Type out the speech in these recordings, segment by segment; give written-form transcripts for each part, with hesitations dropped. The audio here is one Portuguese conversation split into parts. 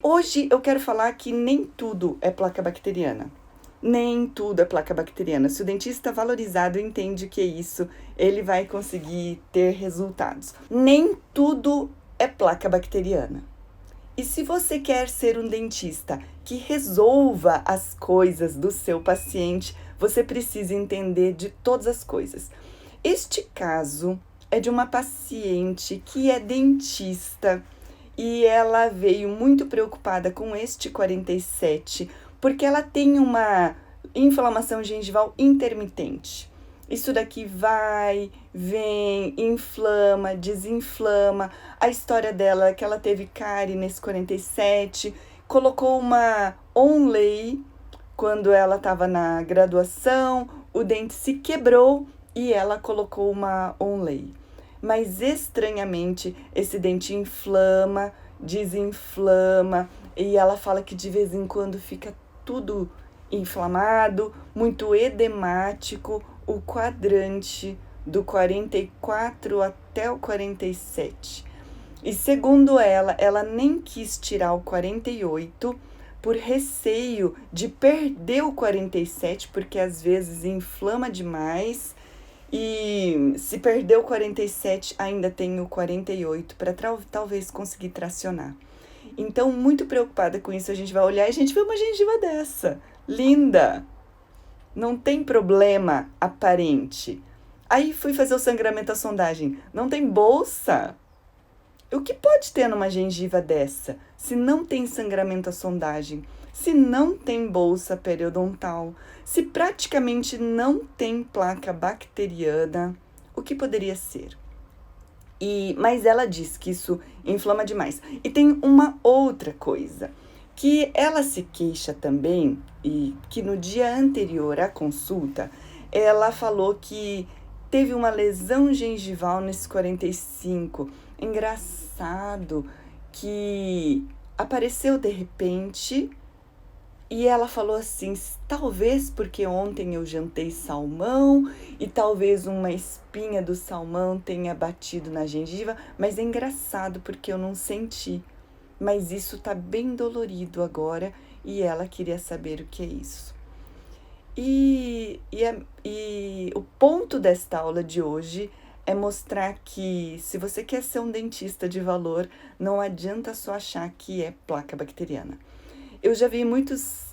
Hoje eu quero falar que nem tudo é placa bacteriana. Nem tudo é placa bacteriana. Se o dentista valorizado entende que é isso, ele vai conseguir ter resultados. Nem tudo é placa bacteriana. E se você quer ser um dentista que resolva as coisas do seu paciente, você precisa entender de todas as coisas. Este caso é de uma paciente que é dentista e ela veio muito preocupada com este 47, porque ela tem uma inflamação gengival intermitente. Isso daqui vai, vem, inflama, desinflama. A história dela é que ela teve cárie nesse 47, colocou uma onlay quando ela estava na graduação, o dente se quebrou e ela colocou uma onlay. Mas estranhamente esse dente inflama, desinflama e ela fala que de vez em quando fica tudo inflamado, muito edemático, o quadrante do 44 até o 47. E segundo ela nem quis tirar o 48 por receio de perder o 47, porque às vezes inflama demais. E se perder o 47, ainda tem o 48 para talvez conseguir tracionar. Então, muito preocupada com isso, a gente vai olhar e a gente vê uma gengiva dessa. Linda! Não tem problema aparente. Aí fui fazer o sangramento à sondagem. Não tem bolsa. O que pode ter numa gengiva dessa? Se não tem sangramento à sondagem, se não tem bolsa periodontal, se praticamente não tem placa bacteriana, o que poderia ser? Mas ela diz que isso inflama demais. E tem uma outra coisa, que ela se queixa também, e que no dia anterior à consulta, ela falou que teve uma lesão gengival nesse 45. Engraçado que apareceu de repente e ela falou assim, talvez porque ontem eu jantei salmão e talvez uma espinha do salmão tenha batido na gengiva, mas é engraçado porque eu não senti. Mas isso tá bem dolorido agora e ela queria saber o que é isso. E o ponto desta aula de hoje é mostrar que se você quer ser um dentista de valor, não adianta só achar que é placa bacteriana. Eu já vi muitos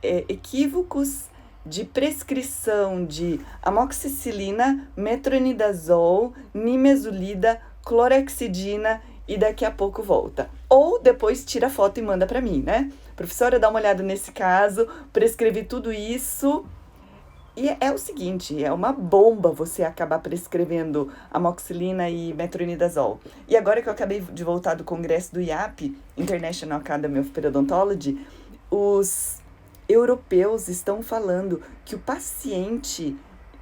equívocos de prescrição de amoxicilina, metronidazol, nimesulida, clorexidina e daqui a pouco volta. Ou depois tira a foto e manda para mim, né? Professora, dá uma olhada nesse caso, prescrevi tudo isso. E é o seguinte, é uma bomba você acabar prescrevendo amoxicilina e metronidazol. E agora que eu acabei de voltar do congresso do IAP, International Academy of Periodontology, os europeus estão falando que o paciente,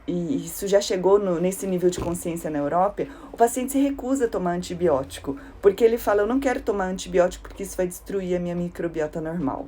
e isso já chegou nesse nível de consciência na Europa, o paciente se recusa a tomar antibiótico, porque ele fala, eu não quero tomar antibiótico porque isso vai destruir a minha microbiota normal.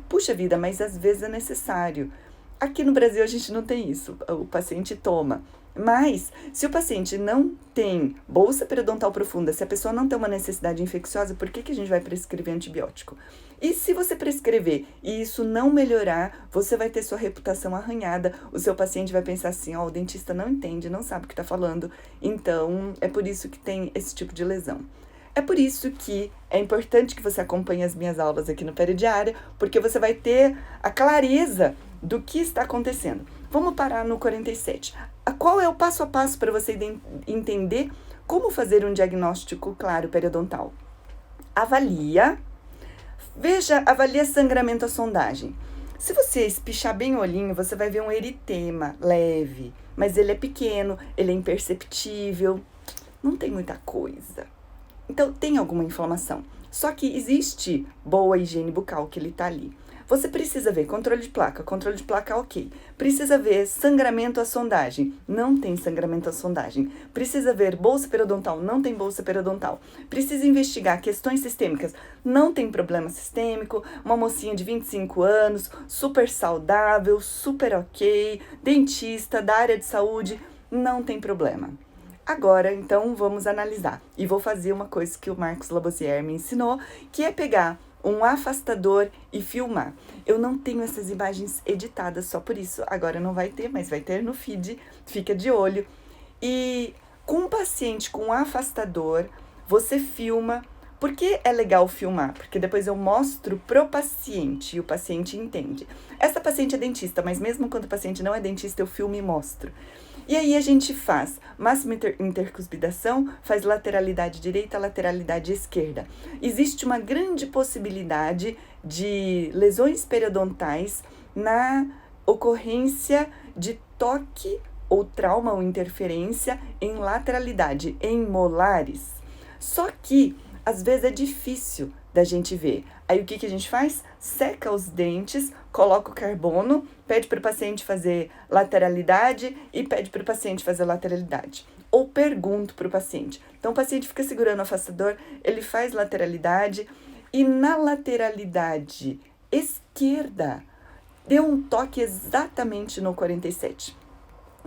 Puxa vida, mas às vezes é necessário. Aqui no Brasil a gente não tem isso, o paciente toma. Mas, se o paciente não tem bolsa periodontal profunda, se a pessoa não tem uma necessidade infecciosa, por que a gente vai prescrever antibiótico? E se você prescrever e isso não melhorar, você vai ter sua reputação arranhada, o seu paciente vai pensar assim, o dentista não entende, não sabe o que está falando, então é por isso que tem esse tipo de lesão. É por isso que é importante que você acompanhe as minhas aulas aqui no Peridiária, porque você vai ter a clareza do que está acontecendo. Vamos parar no 47. Qual é o passo a passo para você entender como fazer um diagnóstico claro periodontal? Avalia sangramento à sondagem. Se você espichar bem o olhinho, você vai ver um eritema leve, mas ele é pequeno, ele é imperceptível, não tem muita coisa. Então, tem alguma inflamação. Só que existe boa higiene bucal que ele tá ali. Você precisa ver controle de placa ok. Precisa ver sangramento à sondagem, não tem sangramento à sondagem. Precisa ver bolsa periodontal, não tem bolsa periodontal. Precisa investigar questões sistêmicas, não tem problema sistêmico. Uma mocinha de 25 anos, super saudável, super ok, dentista da área de saúde, não tem problema. Agora, então, vamos analisar. E vou fazer uma coisa que o Marcos Lavoisier me ensinou, que é pegar um afastador e filmar. Eu não tenho essas imagens editadas só por isso, agora não vai ter, mas vai ter no feed, fica de olho. E com um paciente com um afastador, você filma. Por que é legal filmar? Porque depois eu mostro pro paciente e o paciente entende. Essa paciente é dentista, mas mesmo quando o paciente não é dentista, eu filmo e mostro. E aí a gente faz máxima intercuspidação, faz lateralidade direita, lateralidade esquerda. Existe uma grande possibilidade de lesões periodontais na ocorrência de toque ou trauma ou interferência em lateralidade, em molares. Só que às vezes é difícil da gente ver. Aí o que a gente faz? Seca os dentes, coloca o carbono, pede para o paciente fazer lateralidade e pede para o paciente fazer lateralidade. Ou pergunto para o paciente. Então o paciente fica segurando o afastador, ele faz lateralidade e na lateralidade esquerda deu um toque exatamente no 47.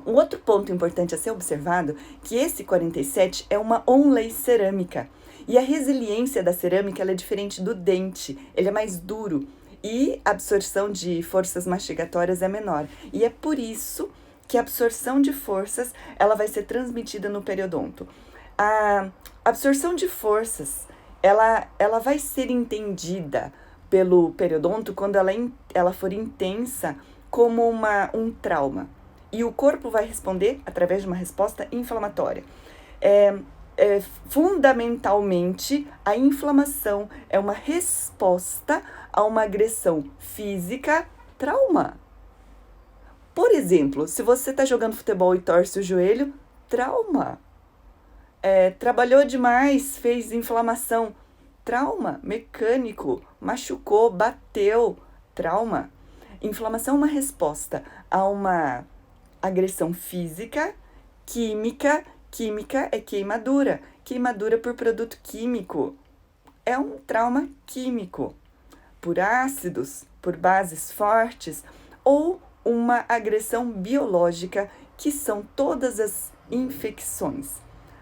Um outro ponto importante a ser observado é que esse 47 é uma onlay cerâmica. E a resiliência da cerâmica ela é diferente do dente, ele é mais duro e a absorção de forças mastigatórias é menor. E é por isso que a absorção de forças ela vai ser transmitida no periodonto. A absorção de forças ela vai ser entendida pelo periodonto quando ela for intensa como um trauma. E o corpo vai responder através de uma resposta inflamatória. Fundamentalmente, a inflamação é uma resposta a uma agressão física, trauma. Por exemplo, se você está jogando futebol e torce o joelho, trauma. Trabalhou demais, fez inflamação, trauma. Mecânico, machucou, bateu, trauma. Inflamação é uma resposta a uma agressão física, química. Química é queimadura. Queimadura por produto químico. É um trauma químico. Por ácidos, por bases fortes ou uma agressão biológica, que são todas as infecções.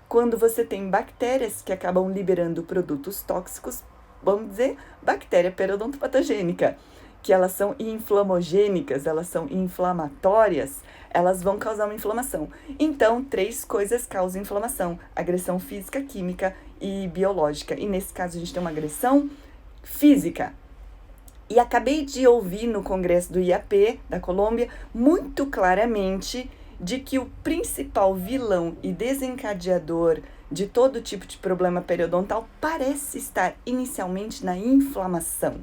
Quando você tem bactérias que acabam liberando produtos tóxicos, vamos dizer, bactéria periodontopatogênica, que elas são inflamogênicas, elas são inflamatórias, elas vão causar uma inflamação. Então, 3 coisas causam inflamação: agressão física, química e biológica. E nesse caso, a gente tem uma agressão física. E acabei de ouvir no congresso do IAP da Colômbia, muito claramente, de que o principal vilão e desencadeador de todo tipo de problema periodontal parece estar inicialmente na inflamação.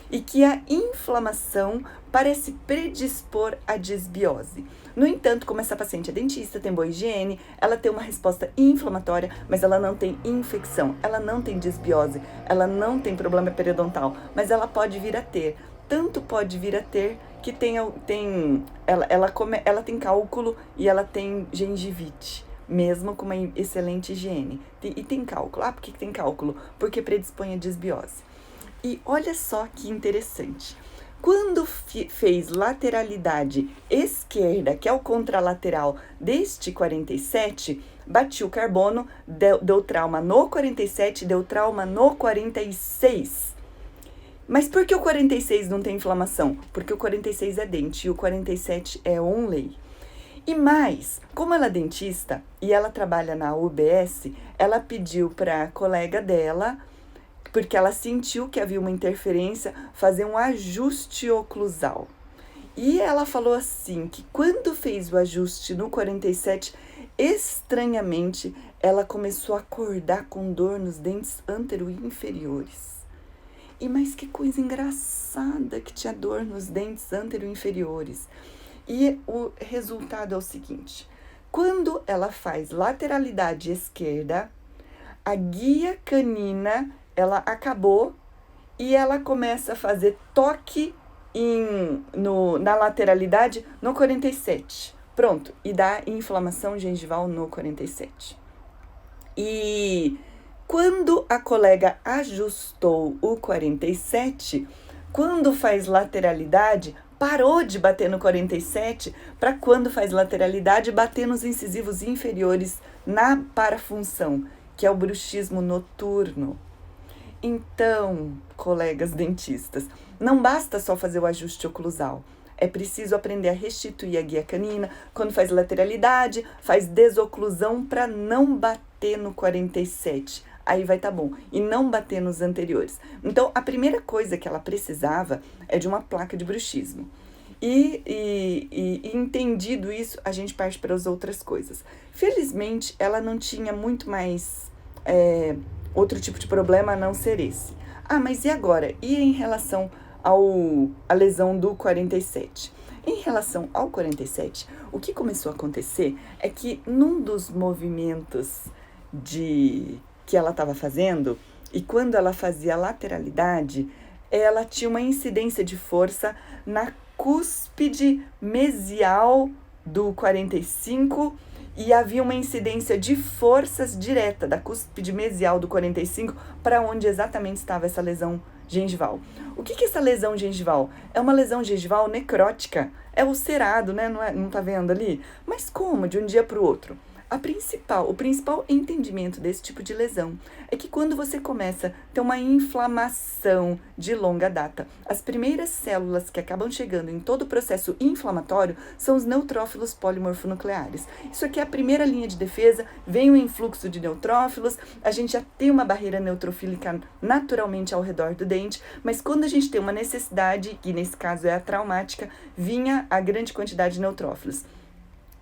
E que a inflamação parece predispor à disbiose. No entanto, como essa paciente é dentista, tem boa higiene, ela tem uma resposta inflamatória, mas ela não tem infecção, ela não tem disbiose, ela não tem problema periodontal, mas ela pode vir a ter. Tanto pode vir a ter que ela tem cálculo e ela tem gengivite, mesmo com uma excelente higiene. E tem cálculo. Por que tem cálculo? Porque predispõe à disbiose. E olha só que interessante. Quando fez lateralidade esquerda, que é o contralateral deste 47, batiu o carbono, deu trauma no 47, deu trauma no 46. Mas por que o 46 não tem inflamação? Porque o 46 é dente e o 47 é onlay. E mais, como ela é dentista e ela trabalha na UBS, ela pediu para a colega dela, porque ela sentiu que havia uma interferência, fazer um ajuste oclusal. E ela falou assim, que quando fez o ajuste no 47, estranhamente, ela começou a acordar com dor nos dentes antero-inferiores. Mas que coisa engraçada que tinha dor nos dentes antero-inferiores. E o resultado é o seguinte: quando ela faz lateralidade esquerda, a guia canina ela acabou e ela começa a fazer toque na lateralidade no 47. Pronto, e dá inflamação gengival no 47. E quando a colega ajustou o 47, quando faz lateralidade, parou de bater no 47 para quando faz lateralidade bater nos incisivos inferiores na parafunção, que é o bruxismo noturno. Então, colegas dentistas, não basta só fazer o ajuste oclusal. É preciso aprender a restituir a guia canina. Quando faz lateralidade, faz desoclusão para não bater no 47. Aí vai tá bom. E não bater nos anteriores. Então, a primeira coisa que ela precisava é de uma placa de bruxismo. E entendido isso, a gente parte para as outras coisas. Felizmente, ela não tinha muito mais outro tipo de problema a não ser esse. Ah, mas e agora? E em relação à lesão do 47? Em relação ao 47, o que começou a acontecer é que num dos movimentos que ela estava fazendo, e quando ela fazia lateralidade, ela tinha uma incidência de força na cúspide mesial do 45 e havia uma incidência de forças direta da cúspide mesial do 45 para onde exatamente estava essa lesão gengival. O que é essa lesão gengival? É uma lesão gengival necrótica, é ulcerado, né? Não tá vendo ali? Mas como? De um dia para o outro? O principal entendimento desse tipo de lesão é que quando você começa a ter uma inflamação de longa data, as primeiras células que acabam chegando em todo o processo inflamatório são os neutrófilos polimorfonucleares. Isso aqui é a primeira linha de defesa, vem o influxo de neutrófilos, a gente já tem uma barreira neutrofílica naturalmente ao redor do dente, mas quando a gente tem uma necessidade, que nesse caso é a traumática, vinha a grande quantidade de neutrófilos.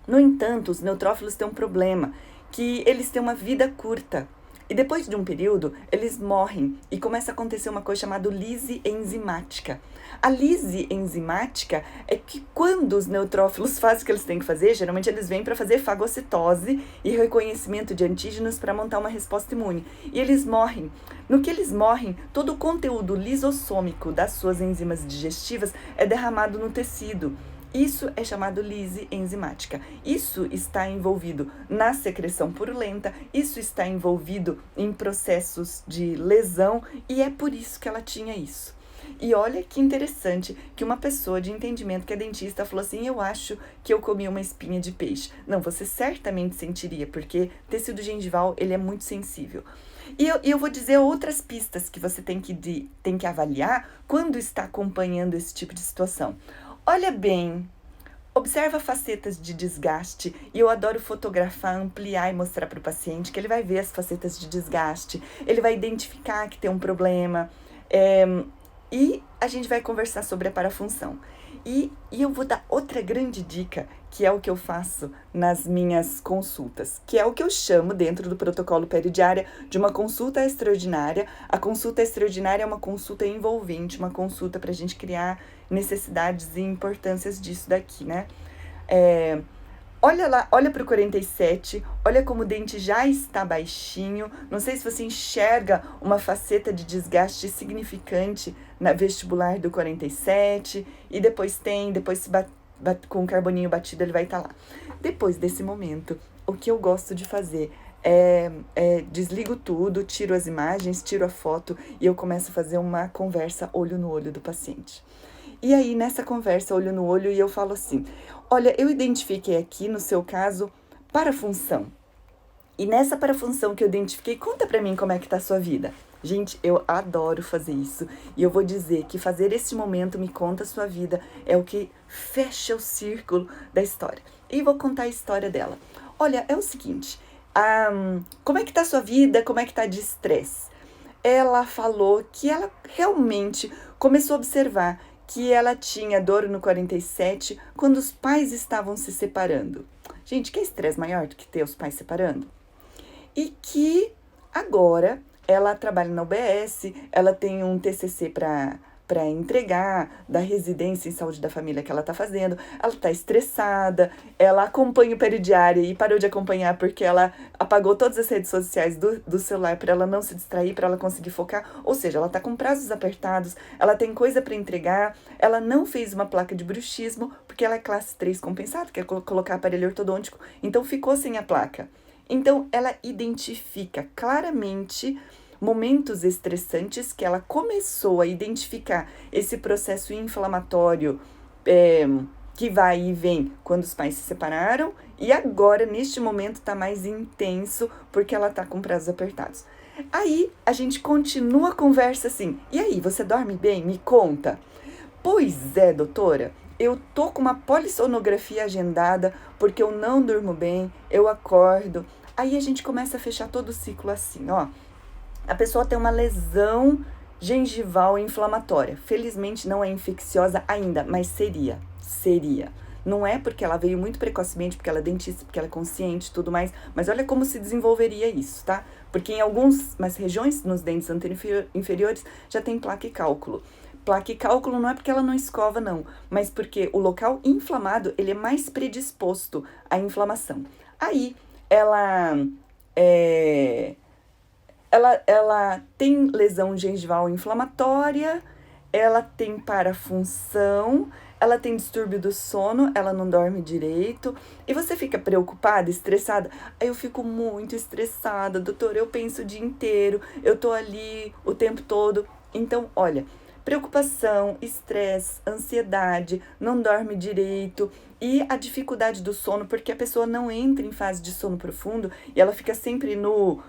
No entanto, os neutrófilos têm um problema, que eles têm uma vida curta. E depois de um período, eles morrem e começa a acontecer uma coisa chamada lise enzimática. A lise enzimática é que quando os neutrófilos fazem o que eles têm que fazer, geralmente eles vêm para fazer fagocitose e reconhecimento de antígenos para montar uma resposta imune. E eles morrem. No que eles morrem, todo o conteúdo lisossômico das suas enzimas digestivas é derramado no tecido. Isso é chamado lise enzimática. Isso está envolvido na secreção purulenta, isso está envolvido em processos de lesão e é por isso que ela tinha isso. E olha que interessante que uma pessoa de entendimento que é dentista falou assim, eu acho que eu comi uma espinha de peixe. Não, você certamente sentiria, porque tecido gengival ele é muito sensível. E eu vou dizer outras pistas que você tem que avaliar quando está acompanhando esse tipo de situação. Olha bem, observa facetas de desgaste, e eu adoro fotografar, ampliar e mostrar para o paciente que ele vai ver as facetas de desgaste, ele vai identificar que tem um problema, e a gente vai conversar sobre a parafunção. E eu vou dar outra grande dica, que é o que eu faço nas minhas consultas, que é o que eu chamo dentro do protocolo peridiária de uma consulta extraordinária. A consulta extraordinária é uma consulta envolvente, uma consulta para a gente criar necessidades e importâncias disso daqui, né? Olha lá, olha para o 47, olha como o dente já está baixinho. Não sei se você enxerga uma faceta de desgaste significante na vestibular do 47. E depois se com o carboninho batido ele vai estar lá. Depois desse momento, o que eu gosto de fazer desligo tudo, tiro as imagens, tiro a foto e eu começo a fazer uma conversa olho no olho do paciente. E aí, nessa conversa, olho no olho, e eu falo assim, olha, eu identifiquei aqui, no seu caso, parafunção. E nessa parafunção que eu identifiquei, conta pra mim como é que tá a sua vida. Gente, eu adoro fazer isso. E eu vou dizer que fazer esse momento me conta a sua vida é o que fecha o círculo da história. E vou contar a história dela. Olha, é o seguinte, como é que tá a sua vida, como é que tá de estresse? Ela falou que ela realmente começou a observar que ela tinha dor no 47 quando os pais estavam se separando. Gente, que estresse maior do que ter os pais separando? E que agora ela trabalha na UBS, ela tem um TCC para entregar da residência em saúde da família que ela está fazendo, ela está estressada, ela acompanha o peridiário e parou de acompanhar porque ela apagou todas as redes sociais do celular para ela não se distrair, para ela conseguir focar, ou seja, ela está com prazos apertados, ela tem coisa para entregar, ela não fez uma placa de bruxismo porque ela é classe 3 compensado, quer colocar aparelho ortodôntico, então ficou sem a placa. Então, ela identifica claramente momentos estressantes que ela começou a identificar esse processo inflamatório que vai e vem quando os pais se separaram e agora, neste momento, está mais intenso porque ela está com prazos apertados. Aí a gente continua a conversa assim, e aí, você dorme bem? Me conta. Pois é, doutora, eu tô com uma polissonografia agendada porque eu não durmo bem, eu acordo. Aí a gente começa a fechar todo o ciclo assim, ó. A pessoa tem uma lesão gengival inflamatória. Felizmente não é infecciosa ainda, mas seria. Não é porque ela veio muito precocemente, porque ela é dentista, porque ela é consciente e tudo mais, mas olha como se desenvolveria isso, tá? Porque em algumas regiões, nos dentes inferiores, já tem placa e cálculo. Placa e cálculo não é porque ela não escova, não, mas porque o local inflamado, ele é mais predisposto à inflamação. Aí, é, ela tem lesão gengival inflamatória, ela tem parafunção, ela tem distúrbio do sono, ela não dorme direito, e você fica preocupada, estressada. Aí eu fico muito estressada, doutor, eu penso o dia inteiro, eu tô ali o tempo todo. Então, olha, preocupação, estresse, ansiedade, não dorme direito e a dificuldade do sono, porque a pessoa não entra em fase de sono profundo e ela fica sempre no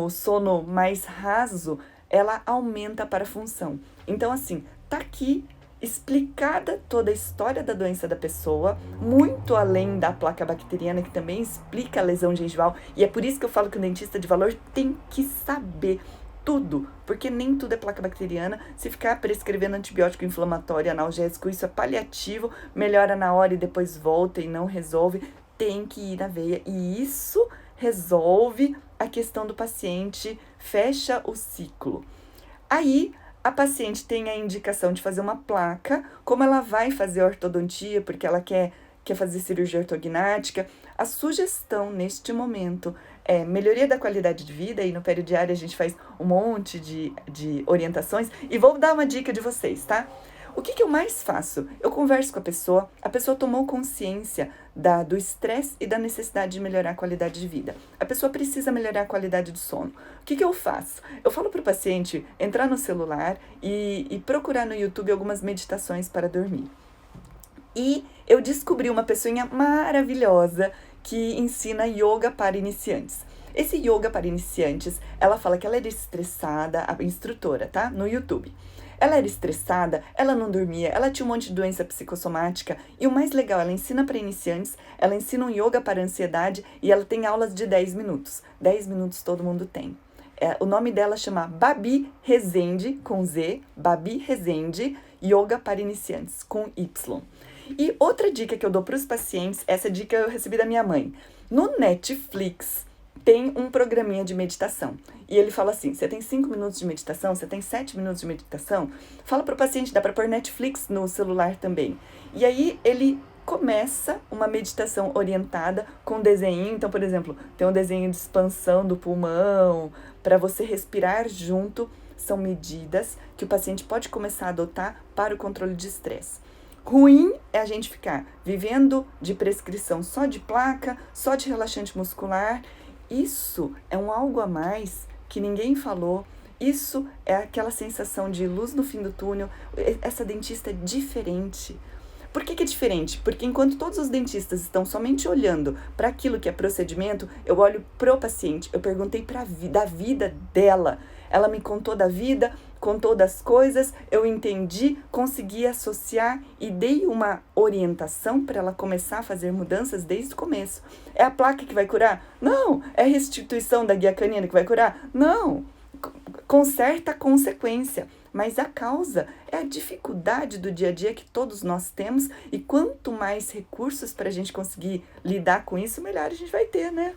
sono mais raso, ela aumenta a parafunção. Então, assim, tá aqui explicada toda a história da doença da pessoa, muito além da placa bacteriana, que também explica a lesão gengival, e é por isso que eu falo que o dentista de valor tem que saber tudo, porque nem tudo é placa bacteriana. Se ficar prescrevendo antibiótico inflamatório, analgésico, isso é paliativo, melhora na hora e depois volta e não resolve, tem que ir na veia, e isso resolve a questão do paciente, fecha o ciclo. Aí, a paciente tem a indicação de fazer uma placa, como ela vai fazer ortodontia, porque ela quer fazer cirurgia ortognática, a sugestão neste momento é melhoria da qualidade de vida, e no periodiário a gente faz um monte de orientações, e vou dar uma dica de vocês, tá? O que eu mais faço? Eu converso com a pessoa tomou consciência do estresse e da necessidade de melhorar a qualidade de vida. A pessoa precisa melhorar a qualidade do sono. O que eu faço? Eu falo para o paciente entrar no celular e procurar no YouTube algumas meditações para dormir. E eu descobri uma pessoinha maravilhosa que ensina yoga para iniciantes. Esse yoga para iniciantes, ela fala que ela era estressada, a instrutora, tá? No YouTube. Ela era estressada, ela não dormia, ela tinha um monte de doença psicossomática. E o mais legal, ela ensina para iniciantes, ela ensina um yoga para ansiedade e ela tem aulas de 10 minutos. 10 minutos todo mundo tem. O nome dela chama Babi Rezende, com Z, Babi Rezende, Yoga para Iniciantes, com Y. E outra dica que eu dou para os pacientes, essa dica eu recebi da minha mãe. No Netflix tem um programinha de meditação. E ele fala assim, você tem 5 minutos de meditação, você tem 7 minutos de meditação? Fala para o paciente, dá para pôr Netflix no celular também. E aí ele começa uma meditação orientada com desenho. Então, por exemplo, tem um desenho de expansão do pulmão, para você respirar junto. São medidas que o paciente pode começar a adotar para o controle de estresse. Ruim é a gente ficar vivendo de prescrição só de placa, só de relaxante muscular. Isso é um algo a mais que ninguém falou. Isso é aquela sensação de luz no fim do túnel. Essa dentista é diferente. Por que é diferente? Porque enquanto todos os dentistas estão somente olhando para aquilo que é procedimento, eu olho pro paciente. Eu perguntei da vida dela. Ela me contou da vida, contou das coisas, eu entendi, consegui associar e dei uma orientação para ela começar a fazer mudanças desde o começo. É a placa que vai curar? Não. É a restituição da guia canina que vai curar? Não. Conserta a consequência, mas a causa é a dificuldade do dia a dia que todos nós temos, e quanto mais recursos para a gente conseguir lidar com isso, melhor a gente vai ter, né?